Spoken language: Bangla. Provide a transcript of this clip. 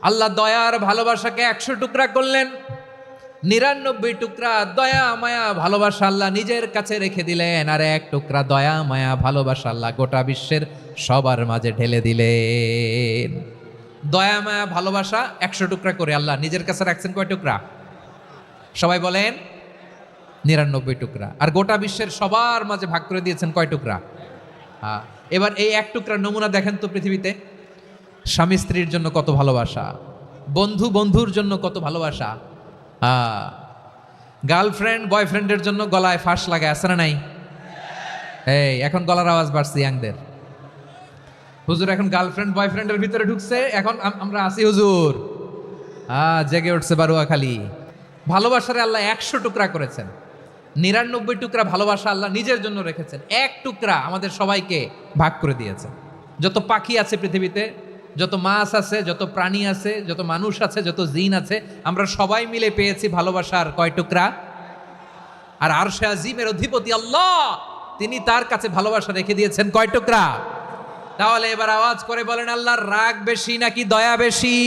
আল্লাহ দয়ার ভালোবাসাকে 100 টুকরা করলেন, 99 টুকরা দয়া মায়া ভালোবাসা আল্লাহ নিজের কাছে রেখে দিলেন, আর 1 টুকরা দয়া মায়া ভালোবাসা আল্লাহ গোটা বিশ্বের সবার মাঝে ঢেলে দিলেন। দয়া মায়া ভালোবাসা 100 টুকরা করে আল্লাহ নিজের কাছে রাখছেন কয় টুকরা? সবাই বলেন 99 টুকরা। আর গোটা বিশ্বের সবার মাঝে ভাগ করে দিয়েছেন কয় টুকরা? এবার এই 1 টুকরার নমুনা দেখেন তো পৃথিবীতে। স্বামী স্ত্রীর জন্য কত ভালোবাসা, বন্ধু বন্ধুর জন্য কত ভালোবাসা, গার্লফ্রেন্ড বয়ফ্রেন্ডের জন্য গলায় ফাঁস লাগে, আছে না নাই? এই এখন গলার আওয়াজ বাড়ছে ইয়াংদের। হুজুর এখন গার্লফ্রেন্ড বয়ফ্রেন্ডের ভিতরে ঢুকছে, এখন আমরা আছি হুজুর। জেগে উঠছে বারুয়াখালী। ভালোবাসারে আল্লাহ 100 টুকরা করেছেন, 99 টুকরা ভালোবাসা আল্লাহ নিজের জন্য রেখেছেন, 1 টুকরা আমাদের সবাইকে ভাগ করে দিয়েছেন। যত পাখি আছে পৃথিবীতে, যত মাছ আছে, যত প্রাণী আছে, যত মানুষ আছে, যত জিন আছে, আমরা সবাই মিলে পেয়েছি ভালোবাসার কয় টুকরা? আর আরশে আজিমের অধিপতি আল্লাহ, তিনি তার কাছে ভালোবাসা রেখে দিয়েছেন কয় টুকরা? তাহলে এবার আওয়াজ করে বলেন, আল্লাহর রাগ বেশি নাকি দয়া বেশি?